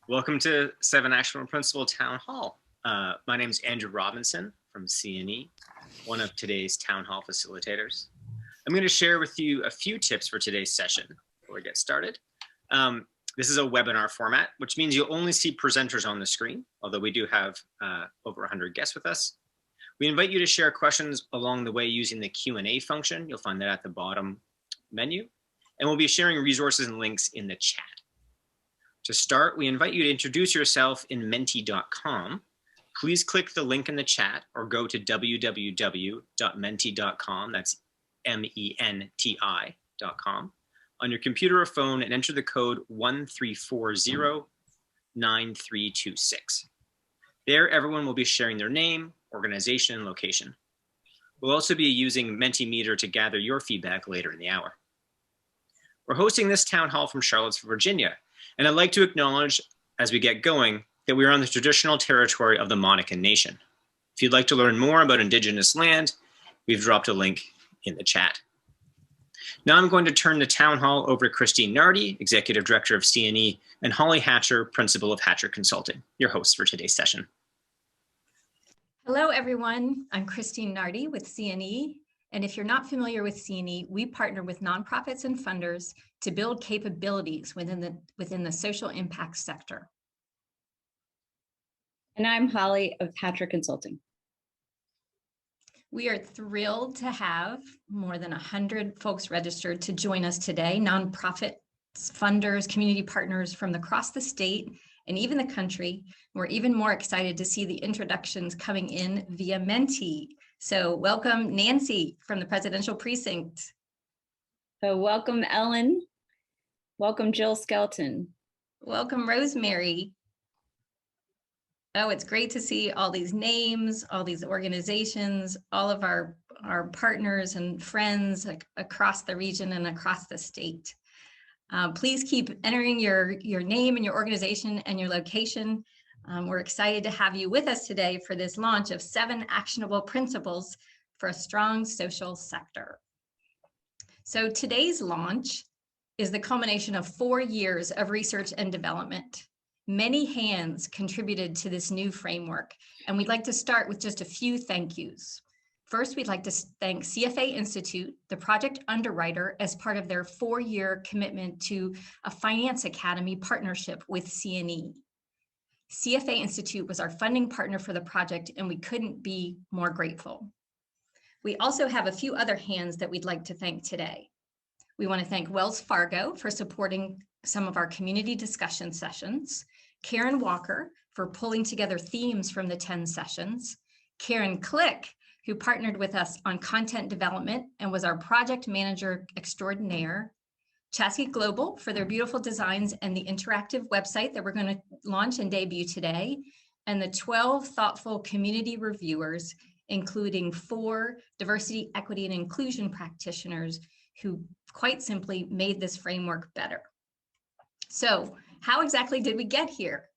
Welcome to 7 Actionable Principle Town Hall. My name is Andrew Robinson from CNE, one of today's Town Hall facilitators. I'm going to share with you a few tips for today's session before we get started. This is a webinar format, which means you'll only see presenters on the screen, although we do have over 100 guests with us. We invite you to share questions along the way using the Q&A function. You'll find that at the bottom menu. And we'll be sharing resources and links in the chat. To start, we invite you to introduce yourself in menti.com. Please click the link in the chat or go to www.menti.com, that's MENTI.com, on your computer or phone and enter the code 13409326. There, everyone will be sharing their name, organization, and location. We'll also be using Mentimeter to gather your feedback later in the hour. We're hosting this town hall from Charlottesville, Virginia, and I'd like to acknowledge, as we get going, that we are on the traditional territory of the Monacan Nation. If you'd like to learn more about Indigenous land, we've dropped a link in the chat. Now I'm going to turn the town hall over to Christine Nardi, Executive Director of CNE, and Holly Hatcher, Principal of Hatcher Consulting, your host for today's session. Hello, everyone. I'm Christine Nardi with CNE. And if you're not familiar with CNE, we partner with nonprofits and funders to build capabilities within the social impact sector. And I'm Holly of Hatcher Consulting. We are thrilled to have more than 100 folks registered to join us today, nonprofits, funders, community partners from across the state and even the country. We're even more excited to see the introductions coming in via Menti. So welcome, Nancy from the Presidential Precinct. So welcome, Ellen. Welcome, Jill Skelton. Welcome, Rosemary. Oh, it's great to see all these names, all these organizations, all of our partners and friends across the region and across the state. Please keep entering your name and your organization and your location. We're excited to have you with us today for this launch of 7 Actionable Principles for a Strong Social Sector. So today's launch is the culmination of 4 years of research and development. Many hands contributed to this new framework, and we'd like to start with just a few thank yous. First, we'd like to thank CFA Institute, the project underwriter, as part of their 4-year commitment to a Finance Academy partnership with CNE. CFA Institute was our funding partner for the project, and we couldn't be more grateful. We also have a few other hands that we'd like to thank today. We want to thank Wells Fargo for supporting some of our community discussion sessions, Karen Walker for pulling together themes from the 10 sessions, Karen Click, who partnered with us on content development and was our project manager extraordinaire, Chasky Global for their beautiful designs and the interactive website that we're going to launch and debut today, and the 12 thoughtful community reviewers, including 4 diversity, equity, and inclusion practitioners who quite simply made this framework better. So how exactly did we get here?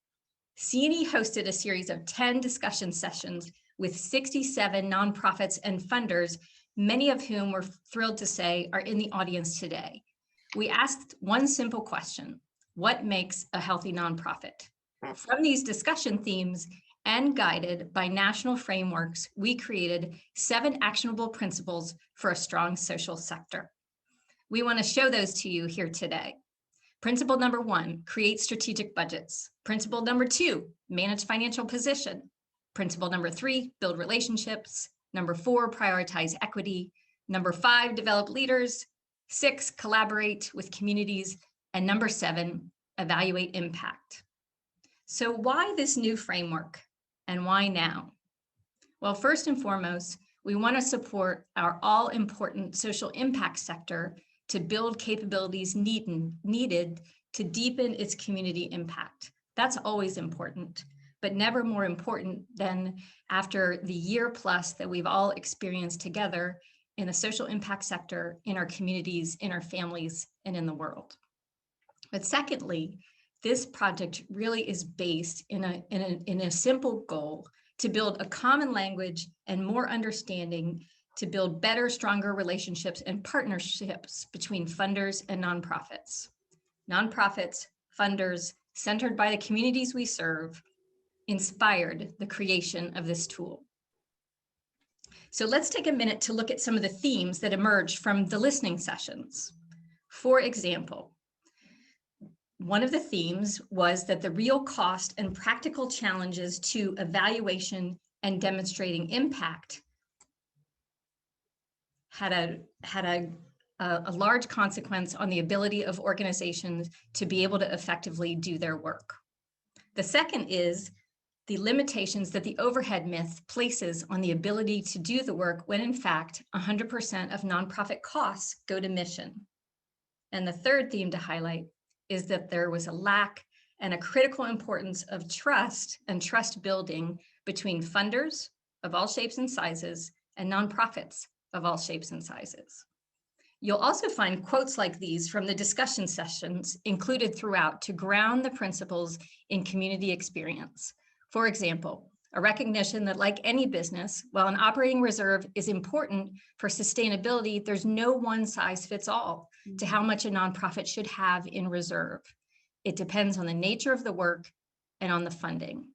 CNE hosted a series of 10 discussion sessions with 67 nonprofits and funders, many of whom we're thrilled to say are in the audience today. We asked one simple question: what makes a healthy nonprofit? From these discussion themes and guided by national frameworks, we created 7 actionable principles for a strong social sector. We want to show those to you here today. Principle number 1, create strategic budgets. Principle number 2, manage financial position. Principle number 3, build relationships. Number 4, prioritize equity. Number 5, develop leaders. 6, collaborate with communities. And number 7, evaluate impact. So why this new framework and why now? Well, first and foremost, we want to support our all-important social impact sector to build capabilities needed to deepen its community impact. That's always important, but never more important than after the year plus that we've all experienced together in the social impact sector, in our communities, in our families, and in the world. But secondly, this project really is based in a simple goal to build a common language and more understanding, to build better, stronger relationships and partnerships between funders and nonprofits. Nonprofits, funders, centered by the communities we serve, inspired the creation of this tool. So let's take a minute to look at some of the themes that emerged from the listening sessions. For example, one of the themes was that the real cost and practical challenges to evaluation and demonstrating impact had a large consequence on the ability of organizations to be able to effectively do their work. The second is the limitations that the overhead myth places on the ability to do the work when in fact 100% of nonprofit costs go to mission. And the third theme to highlight is that there was a lack and a critical importance of trust and trust building between funders of all shapes and sizes and nonprofits of all shapes and sizes. You'll also find quotes like these from the discussion sessions included throughout to ground the principles in community experience. For example, a recognition that like any business, while an operating reserve is important for sustainability, there's no one size fits all to how much a nonprofit should have in reserve. It depends on the nature of the work and on the funding.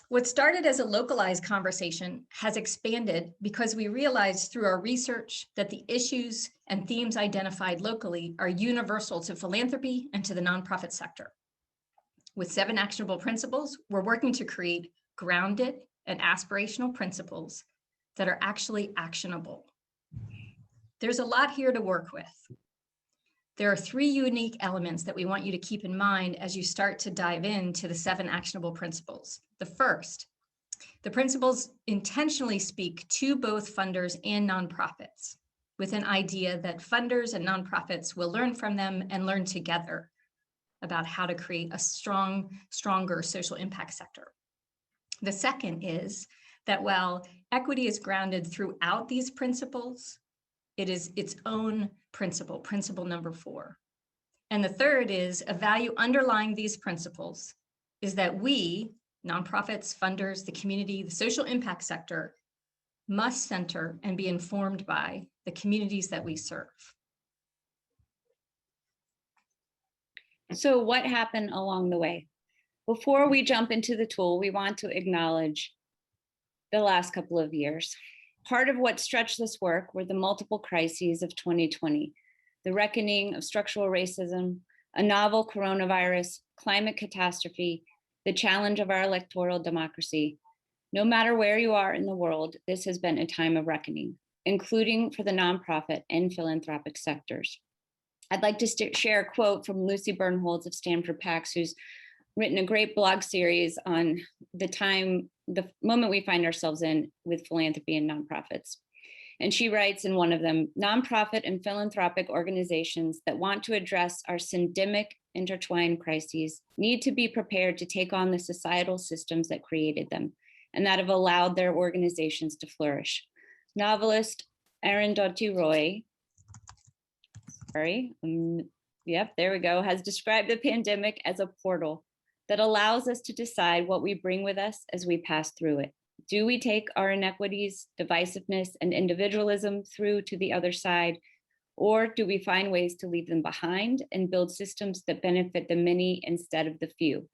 What started as a localized conversation has expanded because we realized through our research that the issues and themes identified locally are universal to philanthropy and to the nonprofit sector. With 7 actionable principles, we're working to create grounded and aspirational principles that are actually actionable. There's a lot here to work with. There are 3 unique elements that we want you to keep in mind as you start to dive into the 7 actionable principles. The first, the principles intentionally speak to both funders and nonprofits with an idea that funders and nonprofits will learn from them and learn together about how to create a stronger social impact sector. The second is that while equity is grounded throughout these principles, it is its own principle, principle number 4. And the third is a value underlying these principles is that we, nonprofits, funders, the community, the social impact sector, must center and be informed by the communities that we serve. So what happened along the way? Before we jump into the tool, we want to acknowledge the last couple of years. Part of what stretched this work were the multiple crises of 2020, the reckoning of structural racism, a novel coronavirus, climate catastrophe, the challenge of our electoral democracy. No matter where you are in the world, this has been a time of reckoning, including for the nonprofit and philanthropic sectors. I'd like to share a quote from Lucy Bernholz of Stanford PACS, who's written a great blog series on the moment we find ourselves in with philanthropy and nonprofits. And she writes in one of them, nonprofit and philanthropic organizations that want to address our syndemic intertwined crises need to be prepared to take on the societal systems that created them and that have allowed their organizations to flourish. Novelist Arundhati Roy, has described the pandemic as a portal that allows us to decide what we bring with us as we pass through it. Do we take our inequities, divisiveness, and individualism through to the other side, or do we find ways to leave them behind and build systems that benefit the many instead of the few?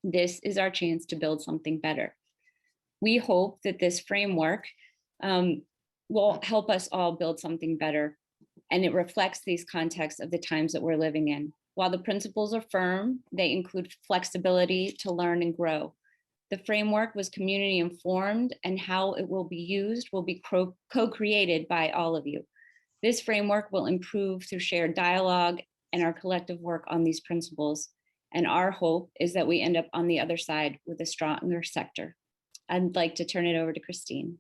This is our chance to build something better. We hope that this framework will help us all build something better, and it reflects these contexts of the times that we're living in. While the principles are firm, they include flexibility to learn and grow. The framework was community informed, and how it will be used will be co-created by all of you. This framework will improve through shared dialogue and our collective work on these principles. And our hope is that we end up on the other side with a stronger sector. I'd like to turn it over to Christine.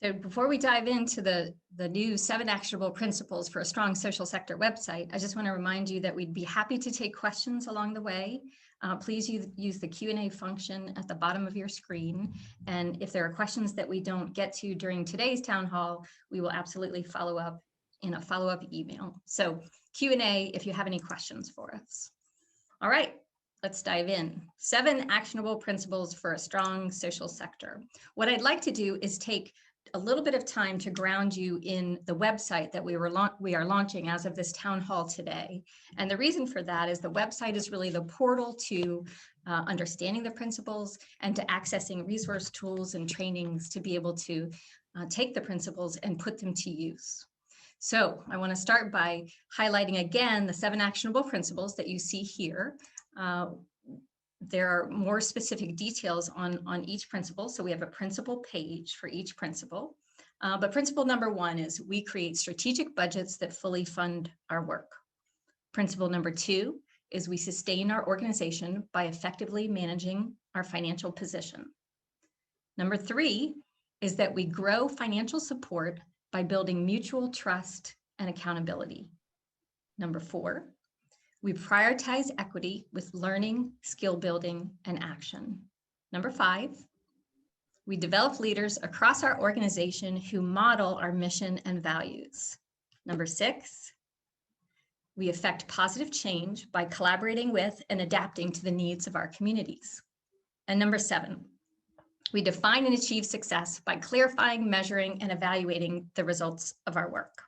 So before we dive into the new 7 actionable principles for a strong social sector website, I just want to remind you that we'd be happy to take questions along the way. Please use the Q&A function at the bottom of your screen. And if there are questions that we don't get to during today's town hall, we will absolutely follow up in a follow-up email. So Q&A if you have any questions for us. All right, let's dive in. 7 actionable principles for a strong social sector. What I'd like to do is take a little bit of time to ground you in the website that we are launching as of this town hall today. And the reason for that is the website is really the portal to understanding the principles and to accessing resource tools and trainings to be able to take the principles and put them to use. So I want to start by highlighting again the 7 actionable principles that you see here. There are more specific details on each principle. So we have a principle page for each principle. But principle number 1 is we create strategic budgets that fully fund our work. Principle number 2 is we sustain our organization by effectively managing our financial position. Number 3 is that we grow financial support by building mutual trust and accountability. Number 4, we prioritize equity with learning, skill building, and action. Number 5, we develop leaders across our organization who model our mission and values. Number 6, we effect positive change by collaborating with and adapting to the needs of our communities. And number 7, we define and achieve success by clarifying, measuring, and evaluating the results of our work.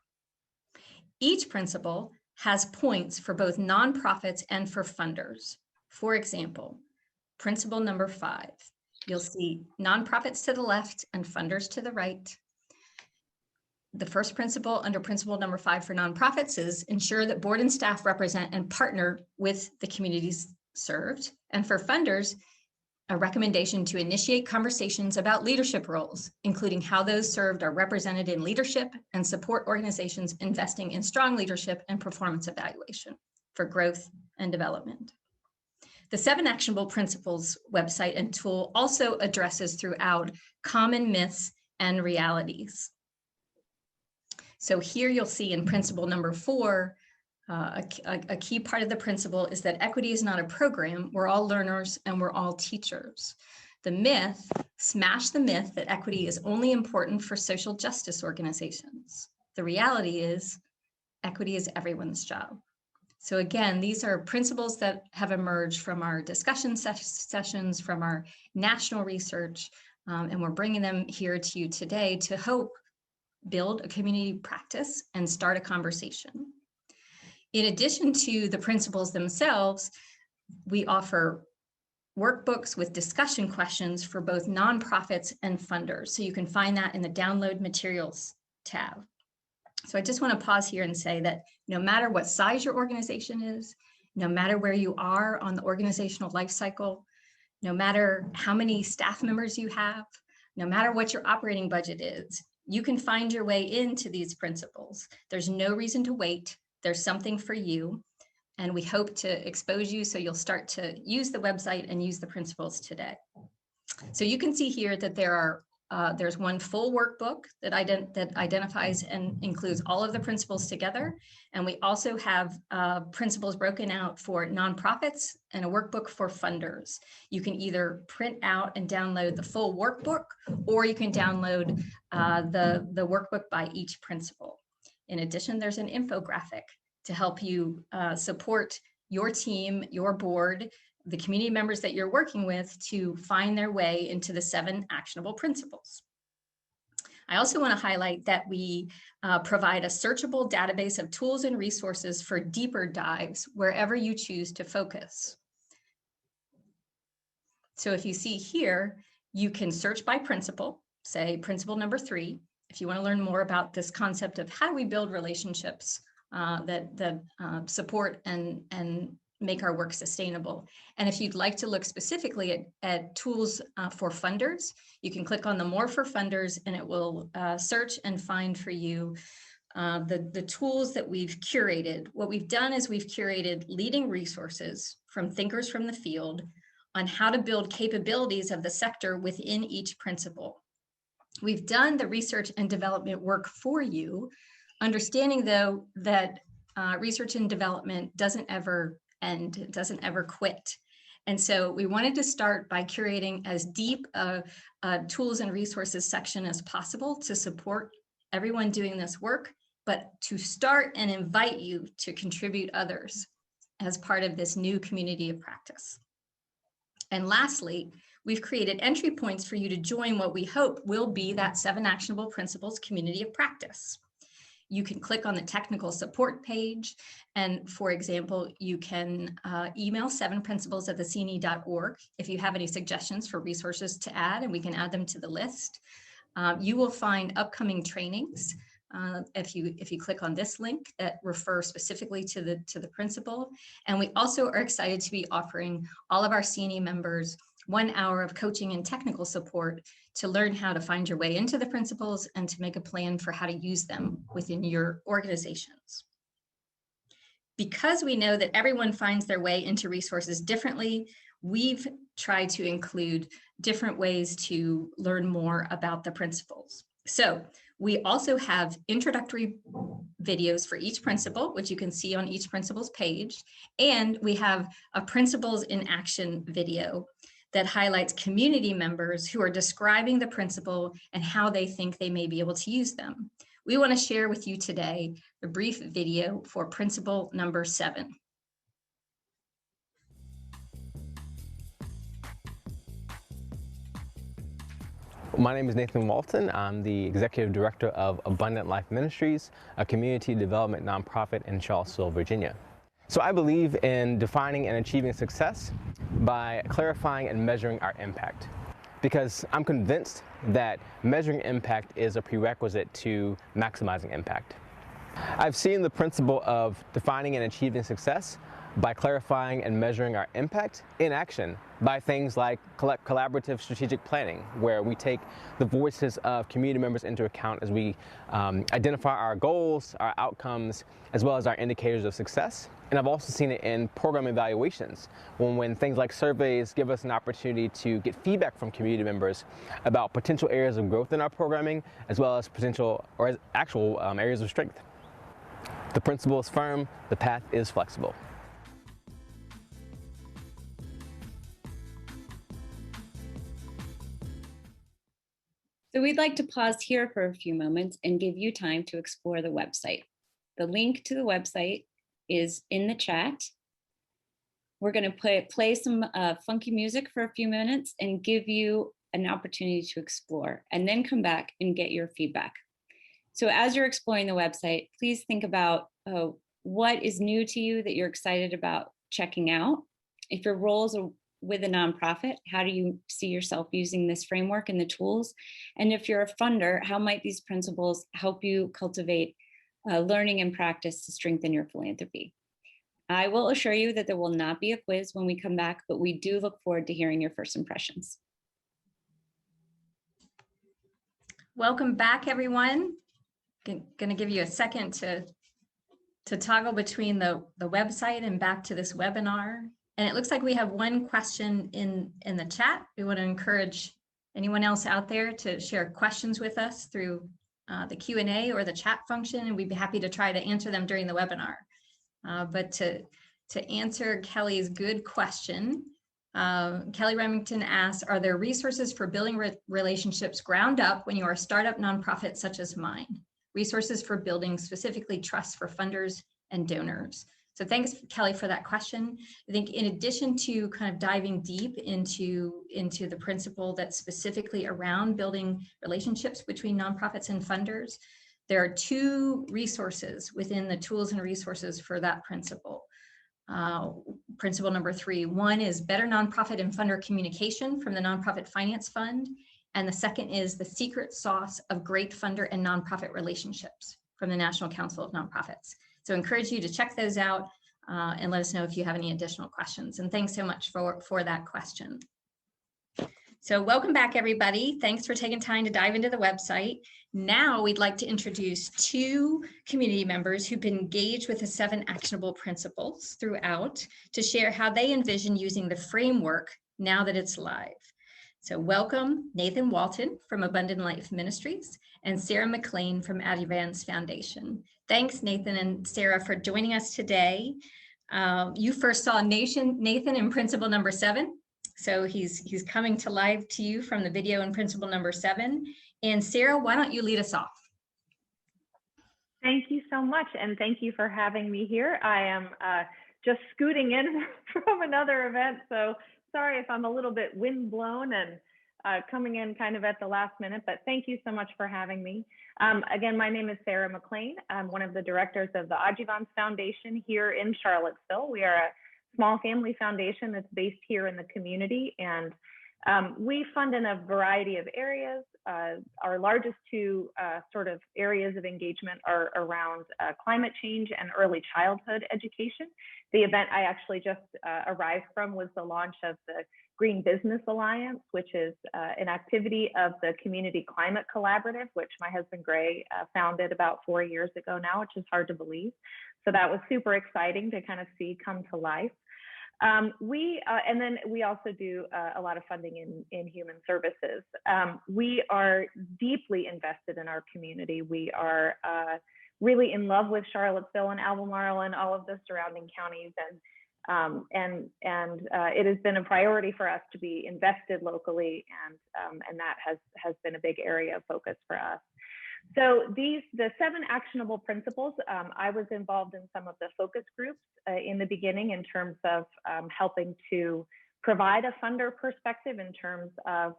Each principle has points for both nonprofits and for funders. For example, principle number 5, you'll see nonprofits to the left and funders to the right. The first principle under principle number 5 for nonprofits is ensure that board and staff represent and partner with the communities served. And for funders, a recommendation to initiate conversations about leadership roles, including how those served are represented in leadership, and support organizations investing in strong leadership and performance evaluation for growth and development. The 7 Actionable Principles website and tool also addresses throughout common myths and realities. So here you'll see in principle number 4, a key part of the principle is that equity is not a program. We're all learners and we're all teachers. The myth, smash the myth that equity is only important for social justice organizations. The reality is equity is everyone's job. So again, these are principles that have emerged from our discussion sessions, from our national research, and we're bringing them here to you today to help build a community practice and start a conversation. In addition to the principles themselves, we offer workbooks with discussion questions for both nonprofits and funders. So you can find that in the download materials tab. So I just want to pause here and say that no matter what size your organization is, no matter where you are on the organizational life cycle, no matter how many staff members you have, no matter what your operating budget is, you can find your way into these principles. There's no reason to wait. There's something for you, and we hope to expose you so you'll start to use the website and use the principles today. So you can see here that there's one full workbook that identifies and includes all of the principles together, and we also have principles broken out for nonprofits and a workbook for funders. You can either print out and download the full workbook, or you can download the workbook by each principle. In addition, there's an infographic to help you support your team, your board, the community members that you're working with to find their way into the 7 actionable principles. I also want to highlight that we provide a searchable database of tools and resources for deeper dives wherever you choose to focus. So if you see here, you can search by principle, say principle number 3, if you want to learn more about this concept of how do we build relationships that support and make our work sustainable. And if you'd like to look specifically at tools for funders, you can click on the More for Funders, and it will search and find for you the tools that we've curated. What we've done is we've curated leading resources from thinkers from the field on how to build capabilities of the sector within each principle. We've done the research and development work for you, understanding though that research and development doesn't ever end, it doesn't ever quit. And so we wanted to start by curating as deep a tools and resources section as possible to support everyone doing this work, but to start and invite you to contribute others as part of this new community of practice. And lastly, we've created entry points for you to join what we hope will be that 7 Actionable Principles community of practice. You can click on the technical support page. And for example, you can email 7principles@thecne.org if you have any suggestions for resources to add, and we can add them to the list. You will find upcoming trainings if you click on this link that refer specifically to the principle. And we also are excited to be offering all of our CNE members 1 hour of coaching and technical support to learn how to find your way into the principles and to make a plan for how to use them within your organizations. Because we know that everyone finds their way into resources differently, we've tried to include different ways to learn more about the principles. So we also have introductory videos for each principle, which you can see on each principle's page. And we have a Principles in Action video that highlights community members who are describing the principle and how they think they may be able to use them. We want to share with you today the brief video for principle number 7. My name is Nathan Walton. I'm the Executive Director of Abundant Life Ministries, a community development nonprofit in Charlottesville, Virginia. So I believe in defining and achieving success by clarifying and measuring our impact, because I'm convinced that measuring impact is a prerequisite to maximizing impact. I've seen the principle of defining and achieving success by clarifying and measuring our impact in action by things like collaborative strategic planning, where we take the voices of community members into account as we identify our goals, our outcomes, as well as our indicators of success. And I've also seen it in program evaluations, when things like surveys give us an opportunity to get feedback from community members about potential areas of growth in our programming, as well as potential or actual areas of strength. The principle is firm, the path is flexible. So we'd like to pause here for a few moments and give you time to explore the website. The link to the website is in the chat. We're going to play some funky music for a few minutes and give you an opportunity to explore, and then come back and get your feedback. So as you're exploring the website, please think about what is new to you that you're excited about checking out. If your roles are with a nonprofit, how do you see yourself using this framework and the tools? And if you're a funder, how might these principles help you cultivate learning and practice to strengthen your philanthropy? I will assure you that there will not be a quiz when we come back, but we do look forward to hearing your first impressions. Welcome back, everyone. Going to give you a second to toggle between the website and back to this webinar. And it looks like we have one question in the chat. We want to encourage anyone else out there to share questions with us through the Q&A or the chat function, and we'd be happy to try to answer them during the webinar. But to answer Kelly's good question, Kelly Remington asks, are there resources for building relationships ground up when you are a startup nonprofit such as mine? Resources for building specifically trust for funders and donors. So thanks, Kelly, for that question. I think in addition to kind of diving deep into the principle that's specifically around building relationships between nonprofits and funders, there are 2 resources within the tools and resources for that principle. Principle number 3, one is better nonprofit and funder communication from the Nonprofit Finance Fund. And the second is the secret sauce of great funder and nonprofit relationships from the National Council of Nonprofits. So I encourage you to check those out and let us know if you have any additional questions. And thanks so much for that question. So welcome back, everybody. Thanks for taking time to dive into the website. Now we'd like to introduce 2 community members who've been engaged with the 7 actionable principles throughout to share how they envision using the framework now that it's live. So welcome Nathan Walton from Abundant Life Ministries and Sarah Mclean from Advance Foundation. Thanks, Nathan and Sarah, for joining us today. You first saw Nathan in principle number 7. So he's coming to live to you from the video in principle number 7. And Sarah, why don't you lead us off? Thank you so much. And thank you for having me here. I am just scooting in from another event. So sorry if I'm a little bit windblown and coming in kind of at the last minute, but thank you so much for having me. Again, my name is Sarah Mclean. I'm one of the directors of the Ajivans Foundation here in Charlottesville. We are a small family foundation that's based here in the community, and we fund in a variety of areas. Our largest two sort of areas of engagement are around climate change and early childhood education. The event I actually just arrived from was the launch of the Green Business Alliance, which is an activity of the Community Climate Collaborative, which my husband Gray founded about 4 years ago now, which is hard to believe. So that was super exciting to kind of see come to life. And then we also do a lot of funding in human services. We are deeply invested in our community. We are really in love with Charlottesville and Albemarle and all of the surrounding counties, and it has been a priority for us to be invested locally, and that has been a big area of focus for us. So the 7 actionable principles, I was involved in some of the focus groups in the beginning in terms of helping to provide a funder perspective in terms of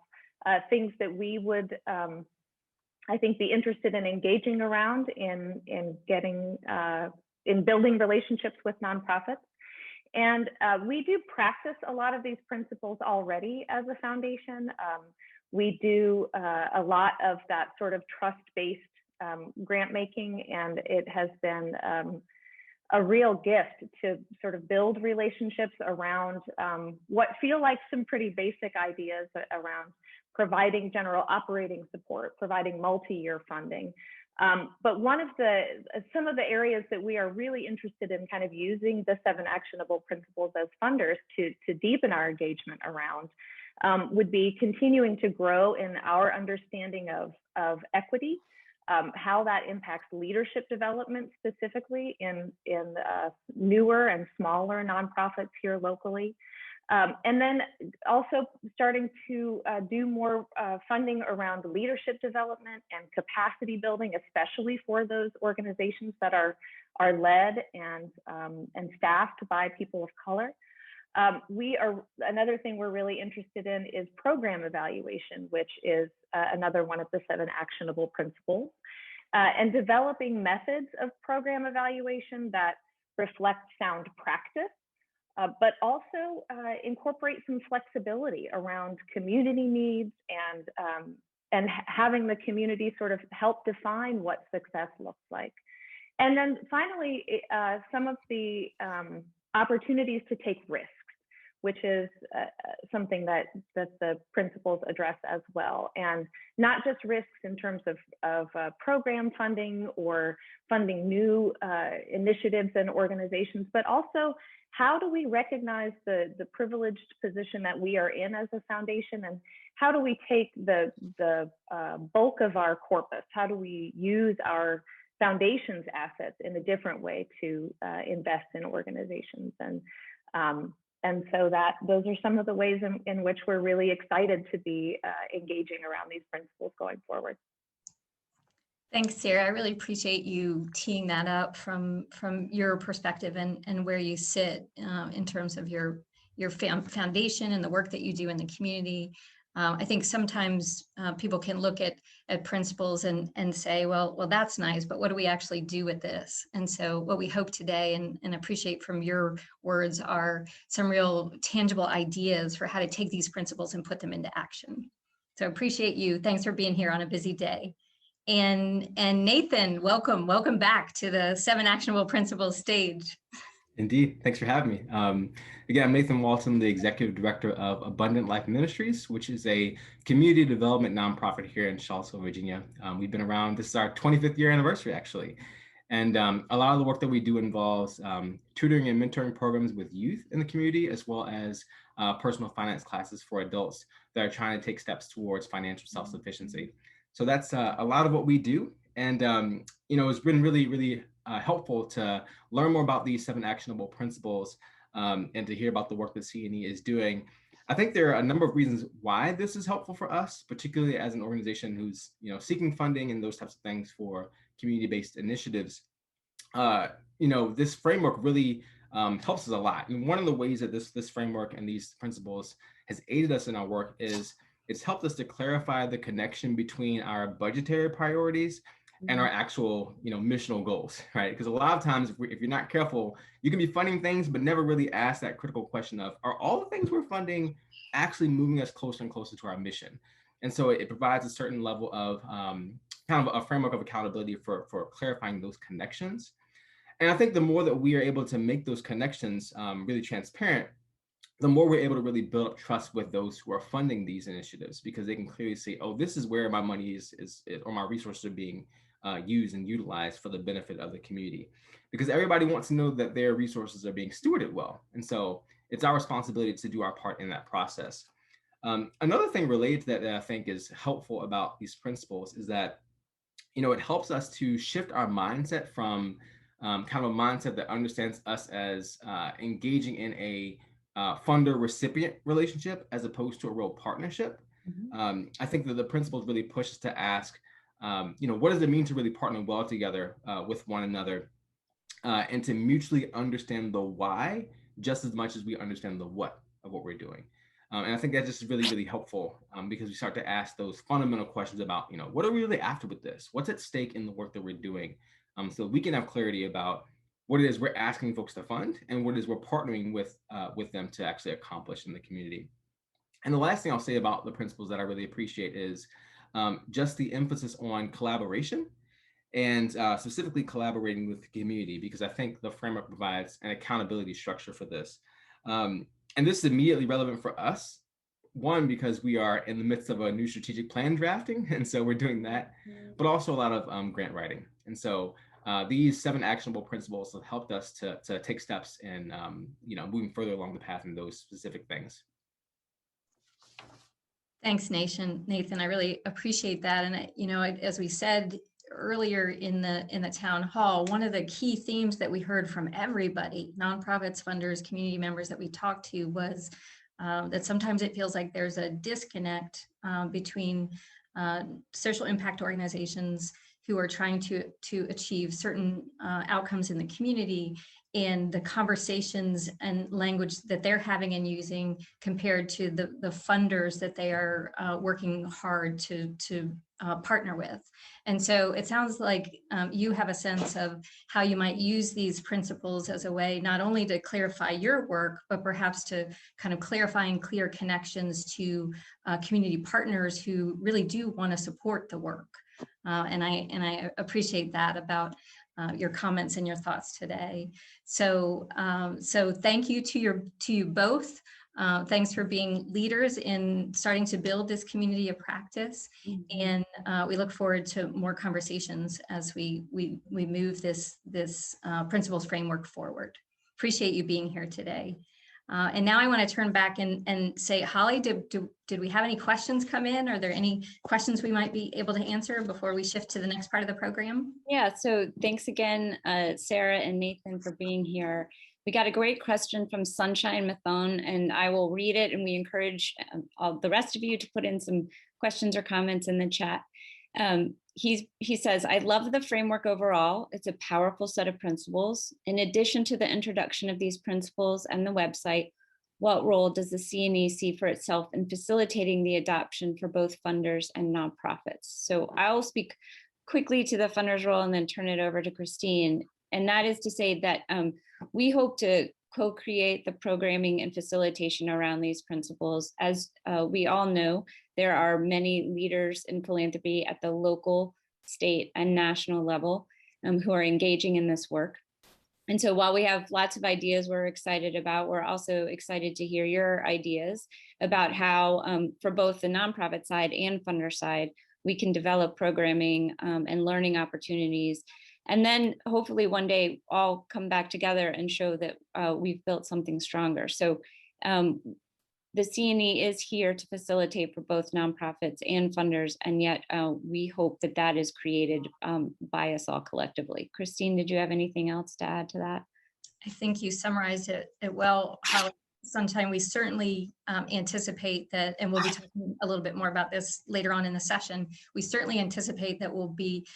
things that we would, I think, be interested in engaging around in building relationships with nonprofits. And we do practice a lot of these principles already as a foundation. We do a lot of that sort of trust-based grant making, and it has been a real gift to sort of build relationships around what feel like some pretty basic ideas around providing general operating support, providing multi-year funding. But some of the areas that we are really interested in kind of using the 7 actionable principles as funders to deepen our engagement around would be continuing to grow in our understanding of equity, how that impacts leadership development specifically in newer and smaller nonprofits here locally. And then also starting to do more funding around leadership development and capacity building, especially for those organizations that are led and staffed by people of color. Another thing we're really interested in is program evaluation, which is another one of the 7 actionable principles, and developing methods of program evaluation that reflect sound practice, but also incorporate some flexibility around community needs and having the community sort of help define what success looks like. And then finally, some of the opportunities to take risks, which is something that the principles address as well. And not just risks in terms of program funding or funding new initiatives and organizations, but also how do we recognize the privileged position that we are in as a foundation, and how do we take the bulk of our corpus? How do we use our foundation's assets in a different way to invest in organizations? And so those are some of the ways in which we're really excited to be engaging around these principles going forward. Thanks, Sarah. I really appreciate you teeing that up from your perspective and where you sit in terms of your foundation and the work that you do in the community. I think sometimes people can look at principles and say, well, that's nice, but what do we actually do with this? And so what we hope today and appreciate from your words are some real tangible ideas for how to take these principles and put them into action. So appreciate you. Thanks for being here on a busy day. And Nathan, welcome back to the 7 Actionable Principles stage. Indeed. Thanks for having me. Again, I'm Nathan Walton, the Executive Director of Abundant Life Ministries, which is a community development nonprofit here in Charlottesville, Virginia. We've been around, this is our 25th year anniversary, actually. And a lot of the work that we do involves tutoring and mentoring programs with youth in the community, as well as personal finance classes for adults that are trying to take steps towards financial self-sufficiency. So that's a lot of what we do. And, it's been really, really helpful to learn more about these 7 actionable principles and to hear about the work that CNE is doing. I think there are a number of reasons why this is helpful for us, particularly as an organization who's seeking funding and those types of things for community-based initiatives. This framework really helps us a lot. And one of the ways that this framework and these principles has aided us in our work is it's helped us to clarify the connection between our budgetary priorities and our actual, missional goals, right? Because a lot of times, if you're not careful, you can be funding things, but never really ask that critical question of, are all the things we're funding actually moving us closer and closer to our mission? And so it provides a certain level of kind of a framework of accountability for clarifying those connections. And I think the more that we are able to make those connections really transparent, the more we're able to really build up trust with those who are funding these initiatives, because they can clearly see, oh, this is where my money is or my resources are being used and utilized for the benefit of the community. Because everybody wants to know that their resources are being stewarded well. And so it's our responsibility to do our part in that process. Another thing related to that I think is helpful about these principles is that, it helps us to shift our mindset from kind of a mindset that understands us as engaging in a funder-recipient relationship as opposed to a real partnership. I think that the principles really push us to ask, what does it mean to really partner well together with one another and to mutually understand the why just as much as we understand the what of what we're doing. And I think that's just really, really helpful because we start to ask those fundamental questions about, what are we really after with this? What's at stake in the work that we're doing? So we can have clarity about what it is we're asking folks to fund and what it is we're partnering with them to actually accomplish in the community. And the last thing I'll say about the principles that I really appreciate is just the emphasis on collaboration and specifically collaborating with the community, because I think the framework provides an accountability structure for this. And this is immediately relevant for us. One, because we are in the midst of a new strategic plan drafting, and so we're doing that, but also a lot of grant writing. And so these 7 actionable principles have helped us to take steps in moving further along the path in those specific things. Thanks, Nathan. I really appreciate that. And as we said earlier in the town hall, one of the key themes that we heard from everybody, nonprofits, funders, community members that we talked to, was that sometimes it feels like there's a disconnect between social impact organizations who are trying to achieve certain outcomes in the community and the conversations and language that they're having and using compared to the funders that they are working hard to partner with. And so it sounds like you have a sense of how you might use these principles as a way not only to clarify your work, but perhaps to kind of clarify and clear connections to community partners who really do want to support the work. And I appreciate that about your comments and your thoughts today. So thank you to you both. Thanks for being leaders in starting to build this community of practice. And we look forward to more conversations as we move this principles framework forward. Appreciate you being here today. And now I want to turn back and say, Holly, did we have any questions come in? Are there any questions we might be able to answer before we shift to the next part of the program? Yeah, so thanks again, Sarah and Nathan, for being here. We got a great question from Sunshine Mathone, and I will read it, and we encourage all the rest of you to put in some questions or comments in the chat. He says, I love the framework overall. It's a powerful set of principles. In addition to the introduction of these principles and the website, what role does the CNE see for itself in facilitating the adoption for both funders and nonprofits? So I'll speak quickly to the funders role and then turn it over to Christine. And that is to say that we hope to co-create the programming and facilitation around these principles. As we all know, there are many leaders in philanthropy at the local, state, and national level who are engaging in this work. And so while we have lots of ideas we're excited about, we're also excited to hear your ideas about how, for both the nonprofit side and funder side, we can develop programming and learning opportunities. And then hopefully one day all come back together and show that we've built something stronger. So the CNE is here to facilitate for both nonprofits and funders, and yet we hope that that is created by us all collectively. Christine, did you have anything else to add to that? I think you summarized it well, how sometime we certainly anticipate that, and we'll be talking a little bit more about this later on in the session, we certainly anticipate that we'll be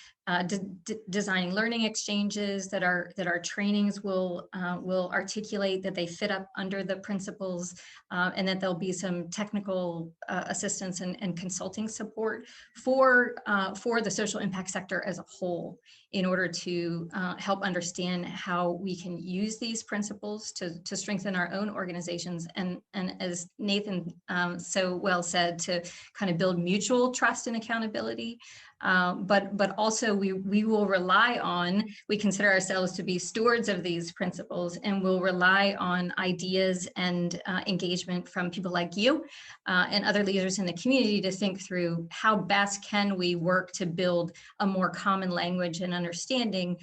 designing learning exchanges, that our trainings will articulate that they fit up under the principles, and that there'll be some technical assistance and consulting support for the social impact sector as a whole, in order to help understand how we can use these principles to strengthen our own organizations, and as Nathan so well said, to kind of build mutual trust and accountability. But also we will rely on, we consider ourselves to be stewards of these principles, and we'll rely on ideas and engagement from people like you and other leaders in the community to think through how best can we work to build a more common language and understanding,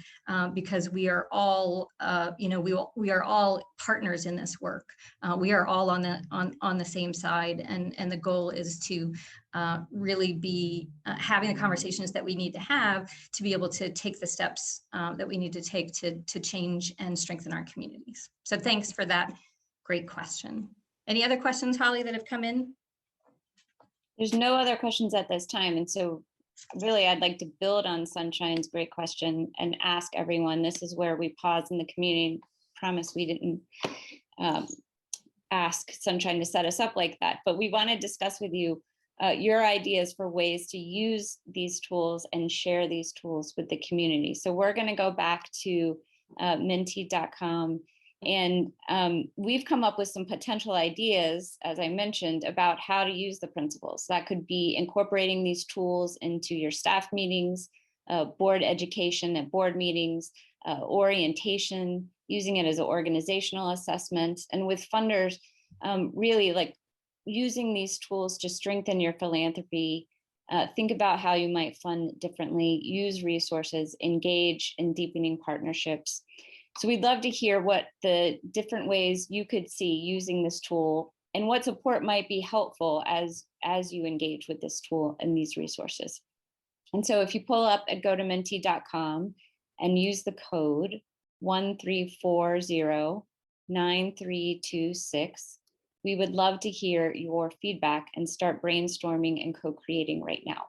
because we are all, we are all partners in this work. We are all on the same side, and the goal is to really be having the conversations that we need to have to be able to take the steps that we need to take to change and strengthen our communities. So thanks for that great question. Any other questions, Holly, that have come in? There's no other questions at this time. And so really, I'd like to build on Sunshine's great question and ask everyone, this is where we pause in the community. Promise we didn't ask Sunshine to set us up like that, but we want to discuss with you your ideas for ways to use these tools and share these tools with the community. So we're going to go back to Menti.com, and we've come up with some potential ideas, as I mentioned, about how to use the principles. That could be incorporating these tools into your staff meetings, board education at board meetings, orientation, using it as an organizational assessment, and with funders, really like using these tools to strengthen your philanthropy. Think about how you might fund differently, use resources, engage in deepening partnerships. So we'd love to hear what the different ways you could see using this tool and what support might be helpful as you engage with this tool and these resources. And so if you pull up and go to Menti.com and use the code 13409326, we would love to hear your feedback and start brainstorming and co-creating right now.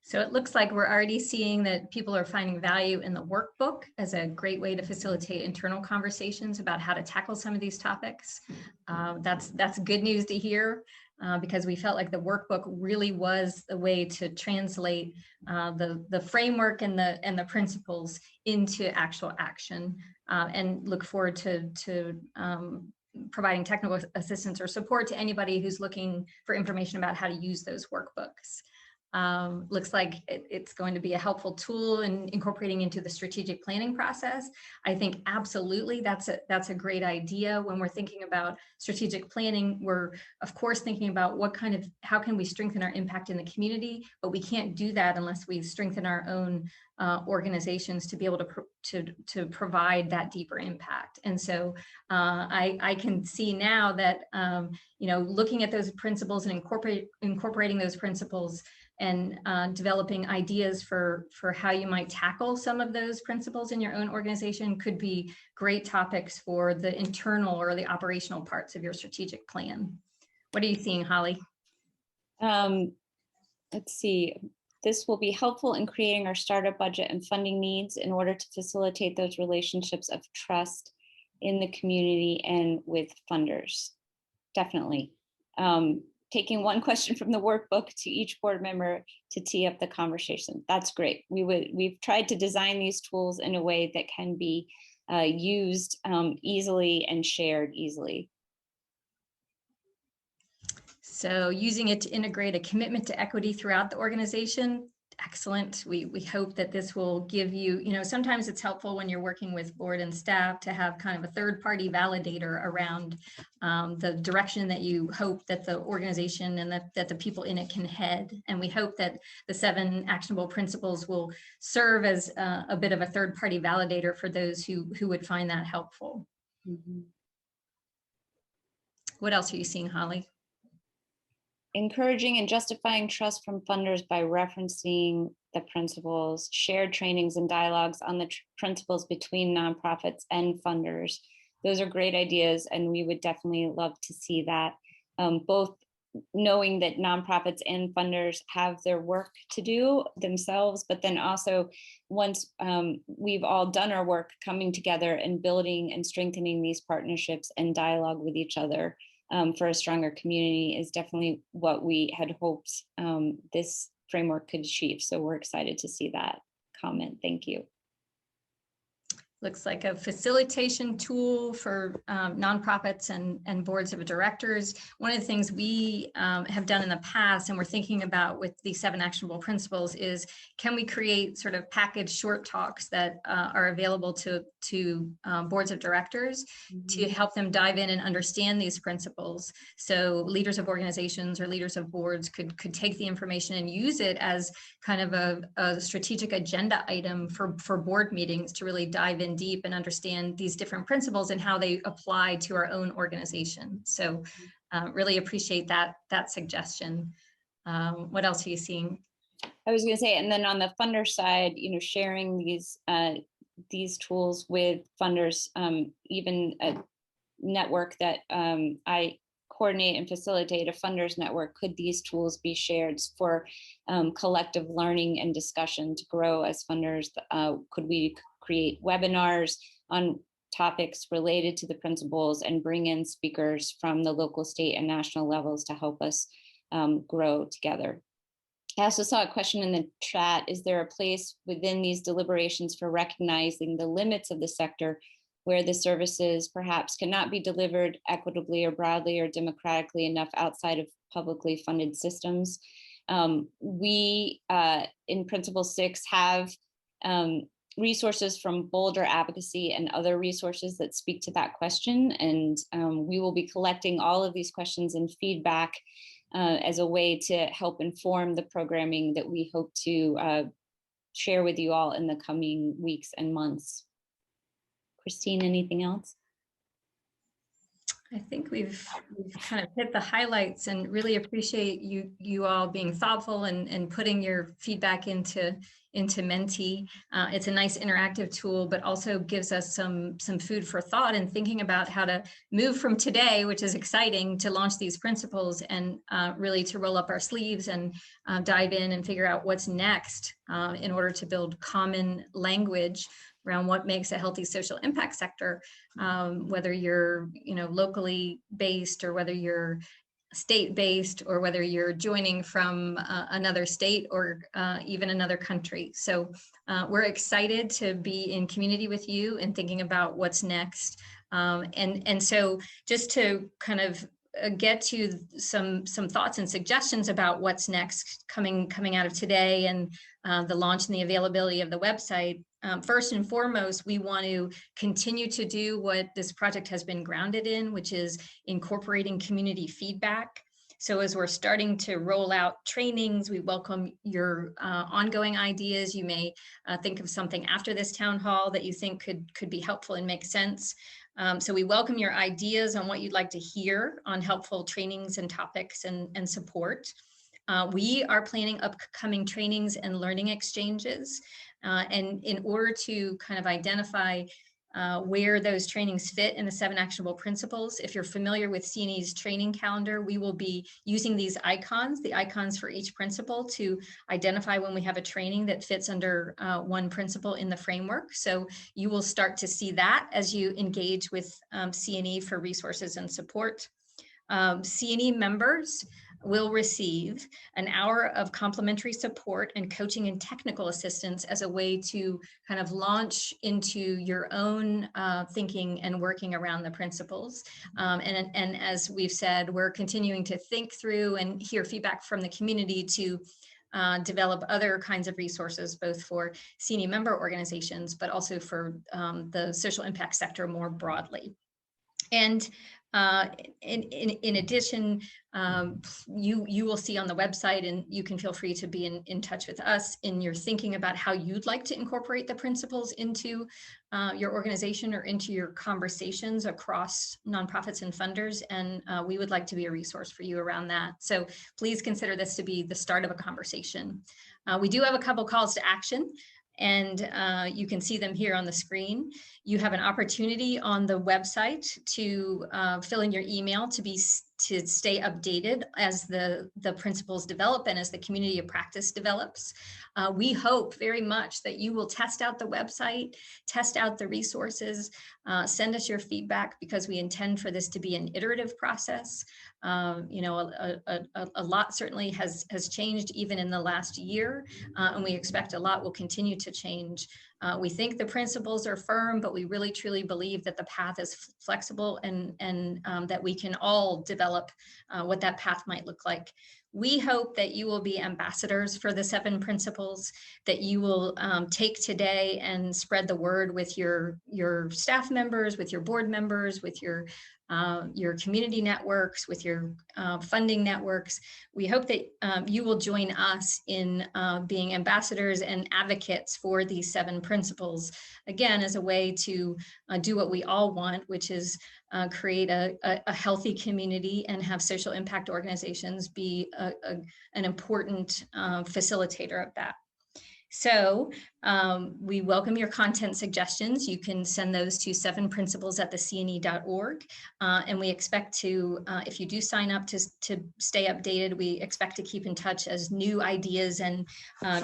So it looks like we're already seeing that people are finding value in the workbook as a great way to facilitate internal conversations about how to tackle some of these topics. That's good news to hear, because we felt like the workbook really was the way to translate the framework and the principles into actual action, and look forward to providing technical assistance or support to anybody who's looking for information about how to use those workbooks. Looks like it's going to be a helpful tool in incorporating into the strategic planning process. I think absolutely that's a great idea. When we're thinking about strategic planning, we're of course thinking about how can we strengthen our impact in the community, but we can't do that unless we strengthen our own organizations to be able to provide that deeper impact. And so I can see now that looking at those principles and incorporating those principles and developing ideas for how you might tackle some of those principles in your own organization could be great topics for the internal or the operational parts of your strategic plan. What are you seeing, Holly? Let's see. This will be helpful in creating our startup budget and funding needs in order to facilitate those relationships of trust in the community and with funders. Definitely. Taking one question from the workbook to each board member to tee up the conversation. That's great. We've tried to design these tools in a way that can be used easily and shared easily. So using it to integrate a commitment to equity throughout the organization. Excellent. We hope that this will give you, sometimes it's helpful when you're working with board and staff to have kind of a third-party validator around the direction that you hope that the organization and that the people in it can head. And we hope that the 7 actionable principles will serve as a bit of a third-party validator for those who would find that helpful. Mm-hmm. What else are you seeing, Holly? Encouraging and justifying trust from funders by referencing the principles, shared trainings and dialogues on the principles between nonprofits and funders. those are great ideas, and we would definitely love to see that, both knowing that nonprofits and funders have their work to do themselves, but then also once we've all done our work, coming together and building and strengthening these partnerships and dialogue with each other for a stronger community is definitely what we had hoped this framework could achieve. So we're excited to see that comment. Thank you. Looks like a facilitation tool for nonprofits and boards of directors. One of the things we have done in the past, and we're thinking about with the 7 actionable principles, is can we create sort of packaged short talks that are available to boards of directors to help them dive in and understand these principles. So leaders of organizations or leaders of boards could take the information and use it as kind of a strategic agenda item for board meetings to really dive in deep and understand these different principles and how they apply to our own organization. So really appreciate that suggestion. What else are you seeing? I was going to say, and then on the funder side, sharing these tools with funders, even a network that I coordinate and facilitate, a funders network. Could these tools be shared for collective learning and discussion to grow as funders? Could we create webinars on topics related to the principles and bring in speakers from the local, state, and national levels to help us grow together? I also saw a question in the chat. Is there a place within these deliberations for recognizing the limits of the sector where the services perhaps cannot be delivered equitably or broadly or democratically enough outside of publicly funded systems? We, in Principle 6, have resources from Boulder Advocacy and other resources that speak to that question. And we will be collecting all of these questions and feedback as a way to help inform the programming that we hope to share with you all in the coming weeks and months. Christine, anything else? I think we've kind of hit the highlights, and really appreciate you all being thoughtful and putting your feedback into Menti. It's a nice interactive tool, but also gives us some food for thought and thinking about how to move from today, which is exciting, to launch these principles and really to roll up our sleeves and dive in and figure out what's next in order to build common language around what makes a healthy social impact sector, whether you're locally based or whether you're state-based or whether you're joining from another state or even another country. So we're excited to be in community with you and thinking about what's next. And so just to kind of get to some thoughts and suggestions about what's next coming out of today and the launch and the availability of the website. First and foremost, we want to continue to do what this project has been grounded in, which is incorporating community feedback. So as we're starting to roll out trainings, we welcome your ongoing ideas. You may think of something after this town hall that you think could be helpful and make sense. So we welcome your ideas on what you'd like to hear on helpful trainings and topics and support. We are planning upcoming trainings and learning exchanges. And in order to kind of identify where those trainings fit in the 7 actionable principles, if you're familiar with CNE's training calendar, we will be using these icons, the icons for each principle, to identify when we have a training that fits under one principle in the framework. So you will start to see that as you engage with CNE for resources and support. CNE members will receive an hour of complimentary support and coaching and technical assistance as a way to kind of launch into your own thinking and working around the principles. And as we've said, we're continuing to think through and hear feedback from the community to develop other kinds of resources, both for CNE member organizations, but also for the social impact sector more broadly. And in addition, you will see on the website, and you can feel free to be in touch with us in your thinking about how you'd like to incorporate the principles into your organization or into your conversations across nonprofits and funders. And we would like to be a resource for you around that. So please consider this to be the start of a conversation. We do have a couple calls to action. and you can see them here on the screen. You have an opportunity on the website to fill in your email to stay updated as the principles develop and as the community of practice develops. We hope very much that you will test out the website, test out the resources, send us your feedback, because we intend for this to be an iterative process. You know, a lot certainly has changed even in the last year, and we expect a lot will continue to change. We think the principles are firm, but we really truly believe that the path is flexible, and that we can all develop what that path might look like. We hope that you will be ambassadors for the 7 principles, that you will take today and spread the word with your staff members, with your board members, with your community networks, with your funding networks. We hope that you will join us in being ambassadors and advocates for these 7 principles, again, as a way to do what we all want, which is create a healthy community and have social impact organizations be an important facilitator of that. So we welcome your content suggestions. You can send those to 7principles@thecne.org. And we expect to, if you do sign up to stay updated, we expect to keep in touch as new ideas and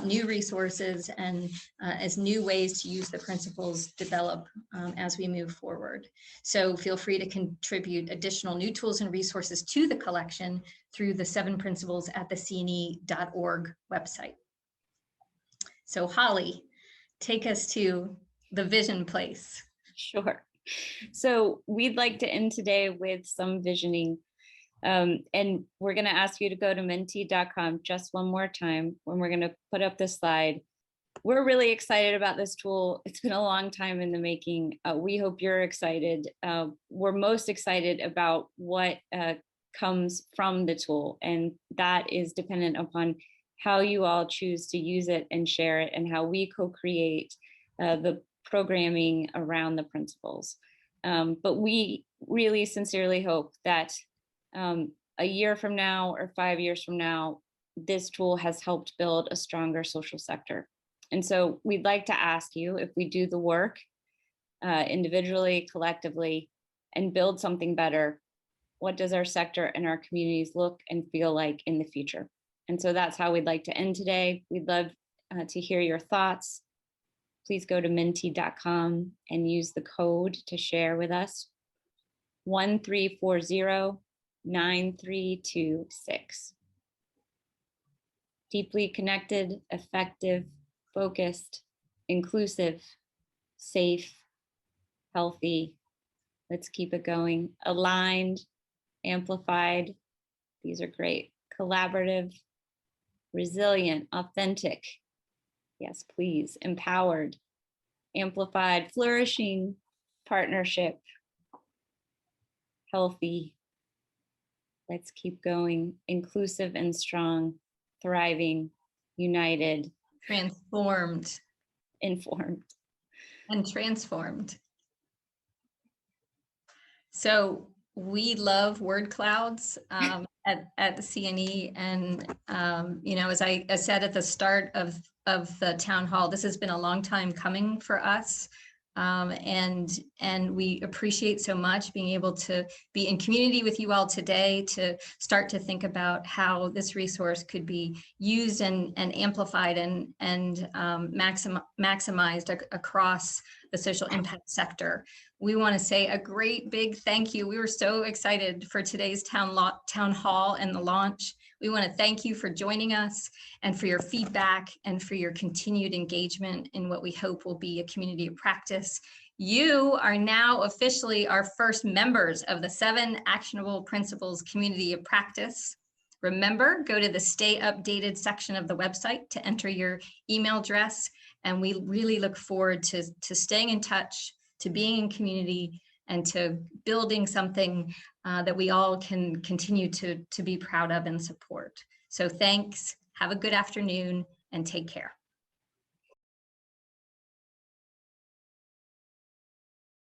new resources and as new ways to use the principles develop as we move forward. So feel free to contribute additional new tools and resources to the collection through the 7principles@thecne.org website. So Holly, take us to the vision place. Sure. So we'd like to end today with some visioning. And we're going to ask you to go to menti.com just one more time when we're going to put up this slide. We're really excited about this tool. It's been a long time in the making. We hope you're excited. We're most excited about what comes from the tool, and that is dependent upon how you all choose to use it and share it, and how we co-create the programming around the principles. But we really sincerely hope that a year from now or 5 years from now, this tool has helped build a stronger social sector. And so we'd like to ask you, if we do the work individually, collectively, and build something better, what does our sector and our communities look and feel like in the future? And so that's how we'd like to end today. We'd love to hear your thoughts. Please go to menti.com and use the code to share with us, 1340-9326. Deeply connected, effective, focused, inclusive, safe, healthy. Let's keep it going. Aligned, amplified. These are great. Collaborative, resilient, authentic. Yes, please. Empowered, amplified, flourishing, partnership, healthy. Let's keep going. Inclusive and strong, thriving, united, Transformed. Informed. And transformed. So we love word clouds at the CNE, and you know, as I said at the start of the town hall, this has been a long time coming for us, and we appreciate so much being able to be in community with you all today to start to think about how this resource could be used and amplified and maximized across the social impact sector. We want to say a great big thank you. We were so excited for today's town hall and the launch. We want to thank you for joining us and for your feedback and for your continued engagement in what we hope will be a community of practice. You are now officially our first members of the 7 Actionable Principles Community of Practice. Remember, go to the Stay Updated section of the website to enter your email address. And we really look forward to staying in touch, to being in community, and to building something that we all can continue to be proud of and support. So thanks, have a good afternoon, and take care.